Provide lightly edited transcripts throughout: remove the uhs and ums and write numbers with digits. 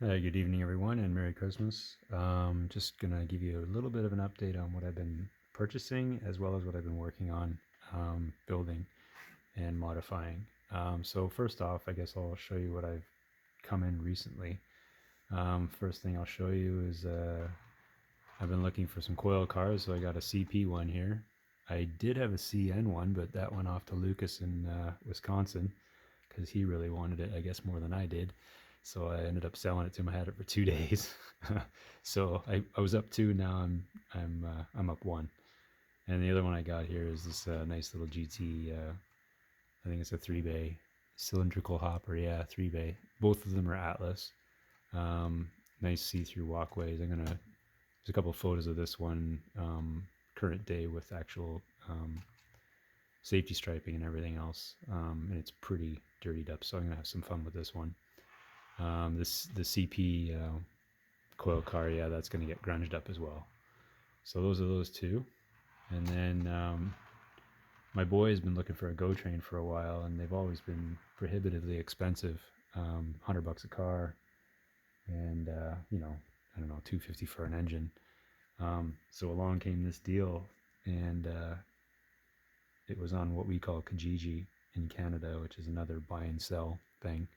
Good evening, everyone, and Merry Christmas. Just gonna give you a little bit of an update on what I've been purchasing, as well as what I've been working on building and modifying. So first off, I guess I'll show you what I've come in recently. First thing I'll show you is I've been looking for some coil cars, so I got a CP one here. I did have a CN one, but that went off to Lucas in Wisconsin because he really wanted it, I guess, more than I did. So I ended up selling it to him. I had it for 2 days. So I was up two. Now I'm up one. And the other one I got here is this nice little GT. I think it's a 3-bay cylindrical hopper. Yeah, 3-bay. Both of them are Atlas. Nice see-through walkways. There's a couple of photos of this one current day with actual safety striping and everything else, and it's pretty dirtied up. So I'm gonna have some fun with this one. The CP coil car, yeah, that's gonna get grunged up as well. So those are those two, and then my boy has been looking for a Go train for a while, and they've always been prohibitively expensive, $100 a car, and I don't know, $250 for an engine. So along came this deal, and it was on what we call Kijiji in Canada, which is another buy and sell thing.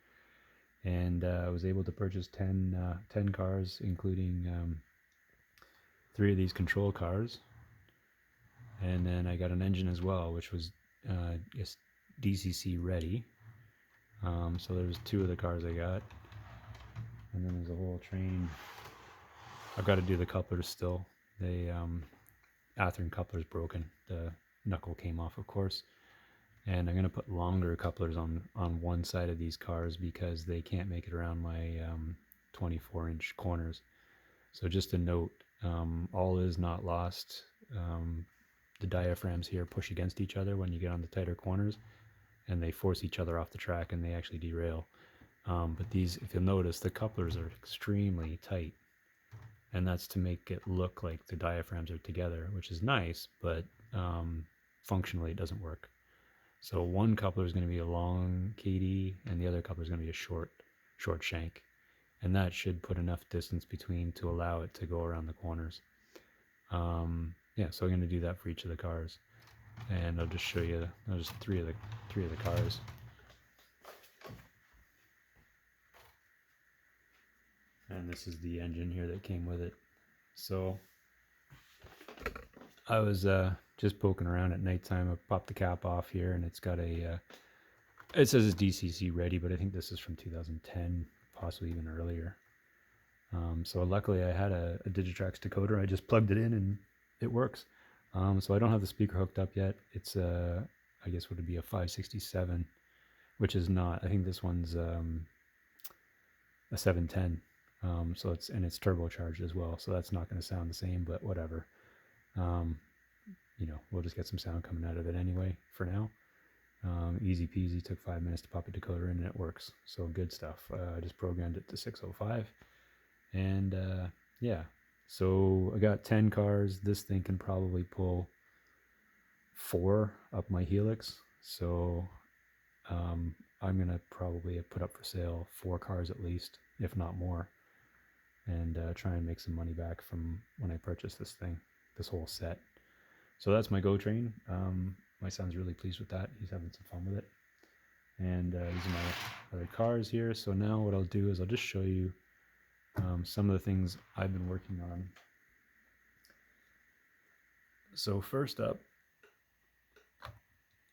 And I was able to purchase 10 cars, including 3 of these control cars. And then I got an engine as well, which was DCC ready. So there's 2 of the cars I got. And then there's a whole train. I've got to do the couplers still. They Athearn coupler's broken. The knuckle came off, of course. And I'm going to put longer couplers on one side of these cars because they can't make it around my 24-inch corners. So just a note, all is not lost. The diaphragms here push against each other when you get on the tighter corners, and they force each other off the track, and they actually derail. But these, if you'll notice, the couplers are extremely tight, and that's to make it look like the diaphragms are together, which is nice, but functionally it doesn't work. So one coupler is going to be a long KD, and the other coupler is going to be a short shank, and that should put enough distance between to allow it to go around the corners. Yeah, so I'm going to do that for each of the cars, and I'll just show you. There's three of the cars. And this is the engine here that came with it. So I was just poking around at nighttime. I popped the cap off here, and it's got a. It says it's DCC ready, but I think this is from 2010, possibly even earlier. So luckily, I had a Digitrax decoder. I just plugged it in, and it works. So I don't have the speaker hooked up yet. It's I guess would it be a 567, which is not. I think this one's a 710. So it's turbocharged as well. So that's not going to sound the same, but whatever. We'll just get some sound coming out of it anyway for now. Easy peasy, took 5 minutes to pop a decoder in and it works. So good stuff. I just programmed it to 605. And yeah, so I got 10 cars. This thing can probably pull 4 up my Helix. So I'm going to probably put up for sale 4 cars at least, if not more. And try and make some money back from when I purchased this whole set. So that's my Go train. My son's really pleased with that. He's having some fun with it. And these are my other cars here. So now what I'll do is I'll just show you some of the things I've been working on. So first up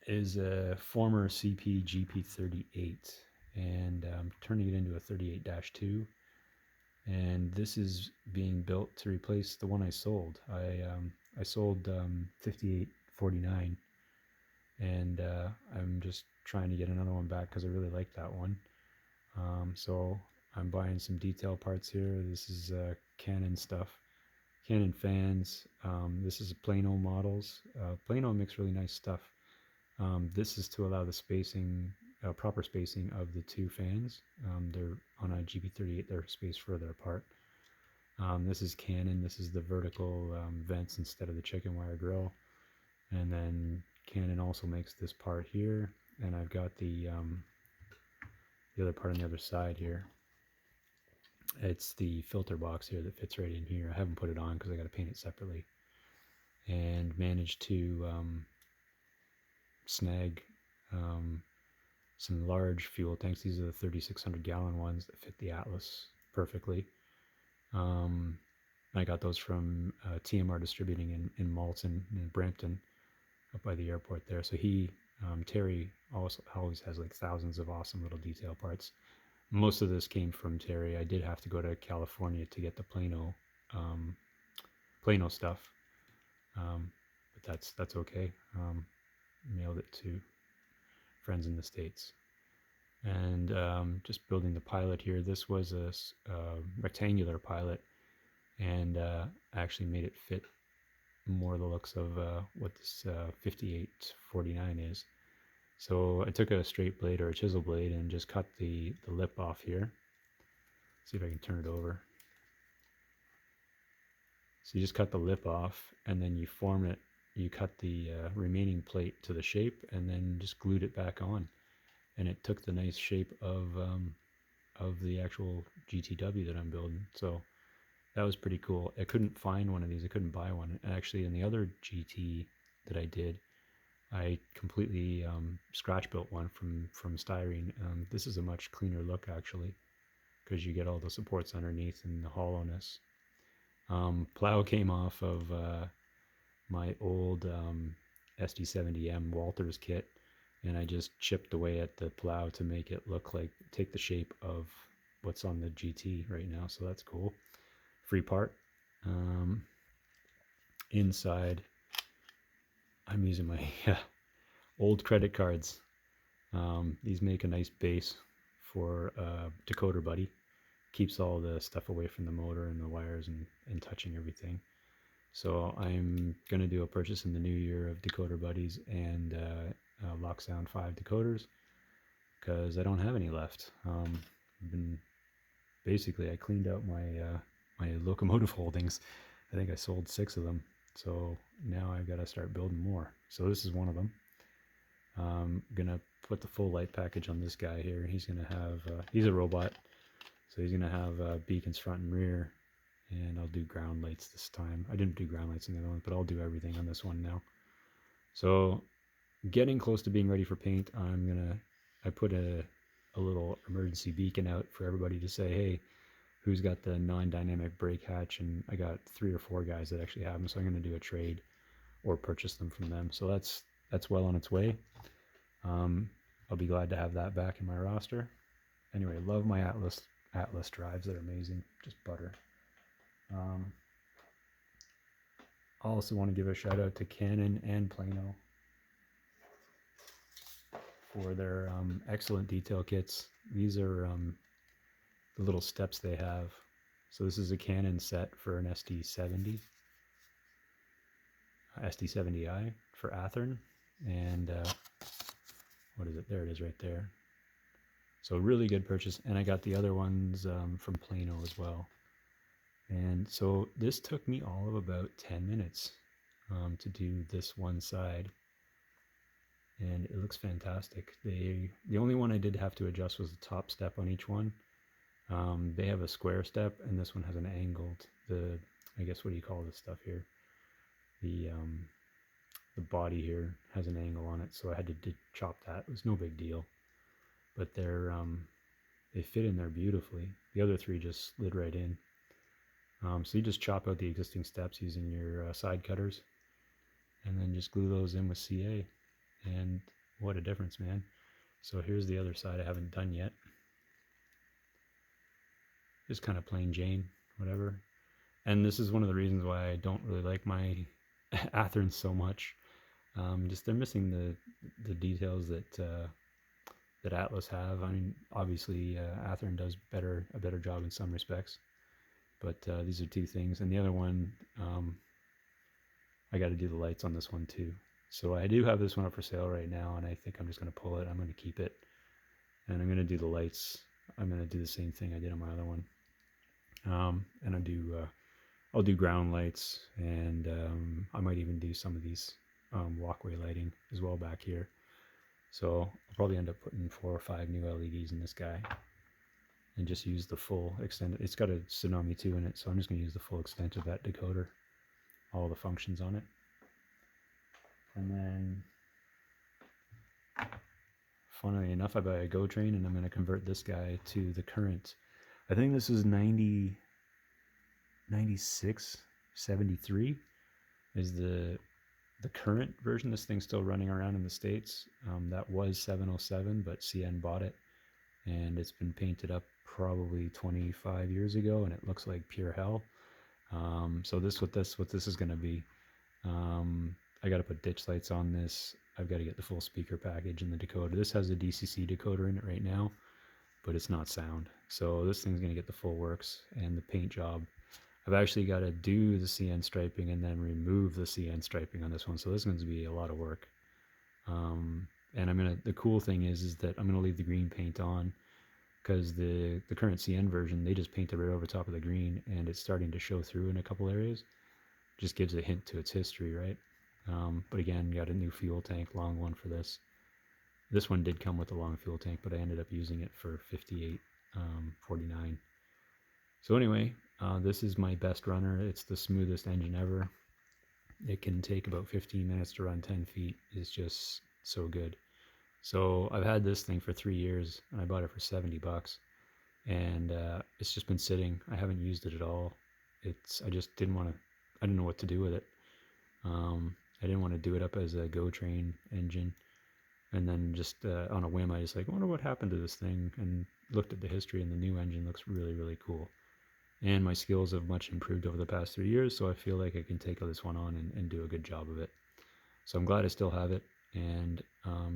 is a former CP GP38, and I'm turning it into a 38-2. And this is being built to replace the one I sold. I sold 5849, and I'm just trying to get another one back because I really like that one. So I'm buying some detail parts here. This is Canon stuff, Canon fans. This is Plano models. Plano makes really nice stuff. This is to allow the spacing, proper spacing of the 2 fans. They're on a GP38, they're spaced further apart. This is Canon. This is the vertical vents instead of the chicken wire grill. And then Canon also makes this part here, and I've got the other part on the other side here. It's the filter box here that fits right in here. I haven't put it on because I got to paint it separately. And managed to snag some large fuel tanks. These are the 3,600 gallon ones that fit the Atlas perfectly. I got those from TMR Distributing in Malton, in Brampton, up by the airport there. So Terry also always has like thousands of awesome little detail parts. Most of this came from Terry. I did have to go to California to get the Plano stuff, but that's okay. Mailed it to friends in the States. And just building the pilot here. This was a rectangular pilot, and I actually made it fit more the looks of what this 5849 is. So I took a straight blade or a chisel blade and just cut the lip off here. See if I can turn it over. So you just cut the lip off, and then you form it. You cut the remaining plate to the shape, and then just glued it back on, and it took the nice shape of the actual GTW that I'm building. So that was pretty cool. I couldn't find one of these. I couldn't buy one. Actually, in the other GT that I did, I completely scratch built one from styrene. This is a much cleaner look actually, because you get all the supports underneath and the hollowness. Plow came off of my old SD70M Walters kit, and I just chipped away at the plow to make it look like, take the shape of what's on the GT right now. So that's cool. Free part. Inside, I'm using my old credit cards. These make a nice base for Decoder Buddy. Keeps all the stuff away from the motor and the wires and touching everything. So I'm going to do a purchase in the new year of Decoder Buddies and Lock Sound 5 decoders, because I don't have any left. I cleaned out my Locomotive holdings. I think I sold 6 of them. So now I've got to start building more. So this is one of them. I'm going to put the full light package on this guy here. He's going to have, he's a robot. So he's going to have beacons front and rear, and I'll do ground lights this time. I didn't do ground lights in the other one, but I'll do everything on this one now. So getting close to being ready for paint, I put a little emergency beacon out for everybody to say, hey, who's got the non-dynamic brake hatch? And I got 3 or 4 guys that actually have them, so I'm going to do a trade or purchase them from them. So that's well on its way. I'll be glad to have that back in my roster. Anyway, love my Atlas drives. They're amazing, just butter. I also want to give a shout out to Canon and Plano for their excellent detail kits. These are the little steps they have. So this is a Canon set for an SD70, SD70i for Athearn, and what is it? There it is right there. So really good purchase, and I got the other ones from Plano as well. And so this took me all of about 10 minutes to do this one side, and it looks fantastic. The only one I did have to adjust was the top step on each one. They have a square step, and this one has an angled, I guess, what do you call this stuff here? The body here has an angle on it, so I had to chop that. It was no big deal, but they fit in there beautifully. The other 3 just slid right in. So you just chop out the existing steps using your side cutters, and then just glue those in with CA, and what a difference, man. So here's the other side I haven't done yet. Just kind of plain Jane, whatever. And this is one of the reasons why I don't really like my Athearn so much. Just they're missing the details that Atlas have. I mean, obviously Athearn does a better job in some respects, but these are 2 things. And the other one, I got to do the lights on this one too. So I do have this one up for sale right now, and I think I'm just going to pull it. I'm going to keep it, and I'm going to do the lights. I'm going to do the same thing I did on my other one, and I'll do ground lights, and I might even do some of these walkway lighting as well back here. So I'll probably end up putting 4 or 5 new LEDs in this guy. and just use the full extent. It's got a Tsunami 2 in it, so I'm just going to use the full extent of that decoder, all the functions on it. And then, funnily enough, I buy a Go train, and I'm going to convert this guy to the current. I think this is 96, 73 is the current version. This thing's still running around in the States. That was 707, but CN bought it, and it's been painted up probably 25 years ago, and it looks like pure hell. So what this is going to be. I got to put ditch lights on this. I've got to get the full speaker package and the decoder. This has a DCC decoder in it right now, but it's not sound. So this thing's going to get the full works and the paint job. I've actually got to do the CN striping and then remove the CN striping on this one. So this one's going to be a lot of work. And the cool thing is that I'm going to leave the green paint on, because the current CN version, they just painted right over top of the green, and it's starting to show through in a couple areas. Just gives a hint to its history, right? But again, got a new fuel tank, long one for this. This one did come with a long fuel tank, but I ended up using it for 58.49. So anyway, this is my best runner. It's the smoothest engine ever. It can take about 15 minutes to run 10 feet. It's just so good. So I've had this thing for 3 years, and I bought it for $70, and it's just been sitting. I haven't used it at all. I just didn't want to. I didn't know what to do with it. I didn't want to do it up as a Go train engine, and then just on a whim, I just I wonder what happened to this thing, and looked at the history, and the new engine looks really, really cool. And my skills have much improved over the past 3 years, so I feel like I can take this one on and do a good job of it. So I'm glad I still have it, and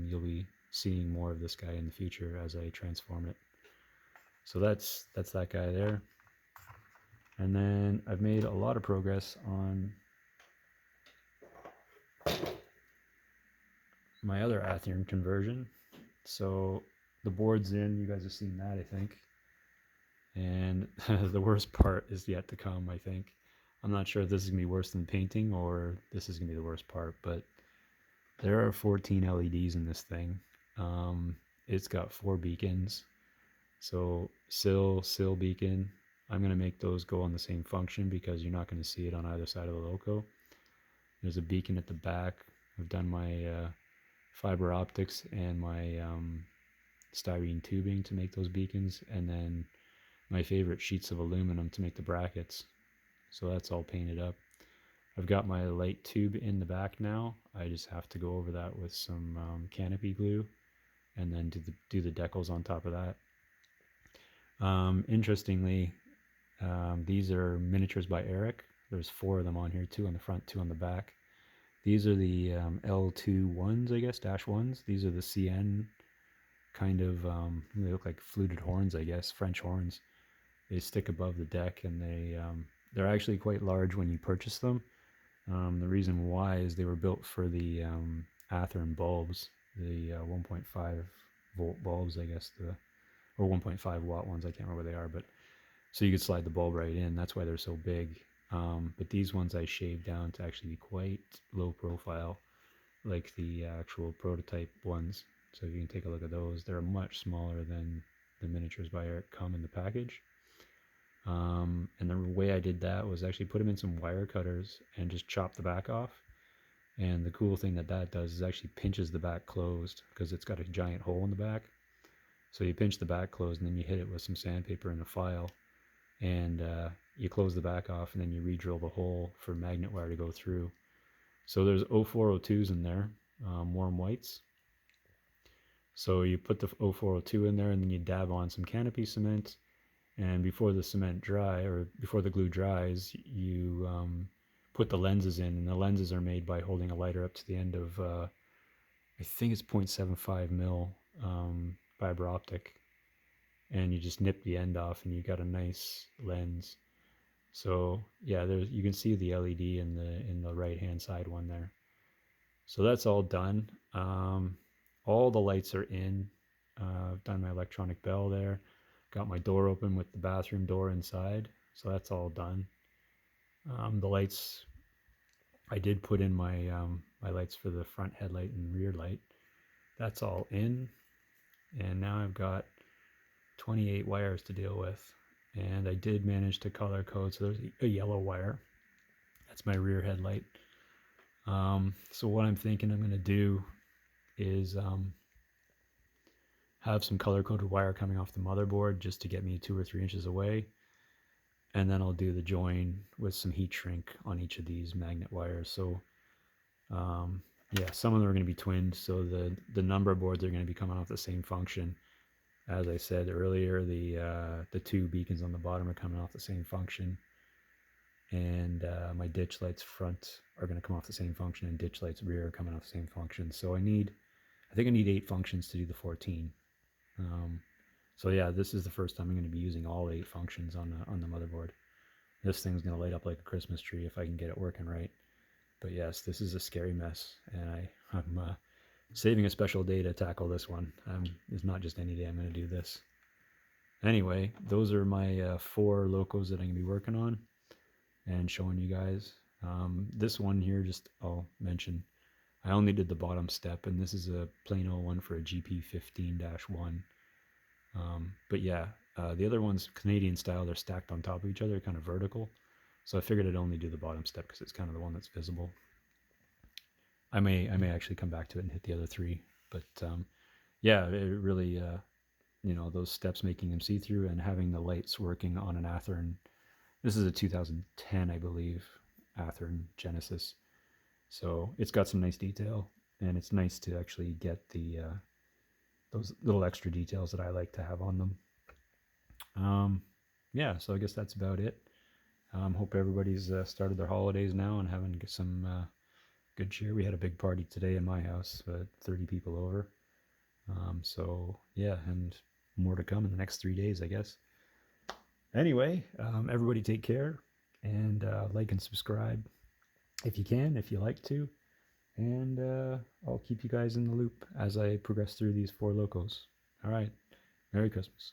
you'll be seeing more of this guy in the future as I transform it. So that's that guy there. And then I've made a lot of progress on my other Athearn conversion. So the board's in, you guys have seen that, I think. And the worst part is yet to come, I think. I'm not sure if this is going to be worse than painting or this is going to be the worst part, but there are 14 LEDs in this thing. It's got 4 beacons. So sill beacon. I'm going to make those go on the same function because you're not going to see it on either side of the loco. There's a beacon at the back. I've done my fiber optics and my styrene tubing to make those beacons, and then my favorite sheets of aluminum to make the brackets. So that's all painted up. I've got my light tube in the back now. I just have to go over that with some canopy glue, and then do the decals on top of that. Interestingly, these are miniatures by Eric. There's 4 of them on here, 2 on the front, 2 on the back. These are the L21s, I guess, -1s. These are the CN kind of, they look like fluted horns, I guess, French horns. They stick above the deck, and they're actually quite large when you purchase them. The reason why is they were built for the Athearn bulbs, the 1.5 volt bulbs, I guess, or 1.5 watt ones. I can't remember what they are, but so you could slide the bulb right in. That's why they're so big. But these ones I shaved down to actually be quite low profile, like the actual prototype ones. So if you can take a look at those, they're much smaller than the miniatures by Eric come in the package. And the way I did that was actually put them in some wire cutters and just chop the back off. And the cool thing that does is actually pinches the back closed, because it's got a giant hole in the back. So you pinch the back closed, and then you hit it with some sandpaper and a file, and you close the back off, and then you re-drill the hole for magnet wire to go through. So there's 0402s in there, warm whites. So you put the 0402 in there, and then you dab on some canopy cement, and before the cement before the glue dries, you put the lenses in, and the lenses are made by holding a lighter up to the end of I think it's 0.75 mil fiber optic, and you just nip the end off, and you got a nice lens. So yeah, you can see the LED in the right hand side one there. So that's all done. All the lights are in. I've done my electronic bell there. Got my door open with the bathroom door inside. So that's all done. The lights, I did put in my my lights for the front headlight and rear light. That's all in. And now I've got 28 wires to deal with. And I did manage to color code. So there's a yellow wire. That's my rear headlight. So what I'm thinking I'm going to do is have some color coded wire coming off the motherboard just to get me 2 or 3 inches away. And then I'll do the join with some heat shrink on each of these magnet wires. So yeah, some of them are going to be twinned, so the number boards are going to be coming off the same function. As I said earlier, the 2 beacons on the bottom are coming off the same function, and my ditch lights front are going to come off the same function, and ditch lights rear are coming off the same function. So I think I need 8 functions to do the 14. So yeah, this is the first time I'm going to be using all 8 functions on the motherboard. This thing's going to light up like a Christmas tree if I can get it working right. But yes, this is a scary mess, and I'm saving a special day to tackle this one. It's not just any day I'm going to do this. Anyway, those are my 4 locos that I'm going to be working on and showing you guys. This one here, just I'll mention, I only did the bottom step, and this is a plain old one for a GP15-1. But yeah, the other one's Canadian style. They're stacked on top of each other, kind of vertical. So I figured I'd only do the bottom step because it's kind of the one that's visible. I may actually come back to it and hit the other 3, but yeah, it really, those steps making them see-through and having the lights working on an Athearn. This is a 2010, I believe, Athearn Genesis. So it's got some nice detail, and it's nice to actually get those little extra details that I like to have on them. Yeah, so I guess that's about it. Hope everybody's started their holidays now and having some good cheer. We had a big party today in my house, 30 people over. So yeah, and more to come in the next 3 days, I guess. Anyway, everybody take care, and like and subscribe if you can, if you like to. And I'll keep you guys in the loop as I progress through these 4 locos. All right. Merry Christmas.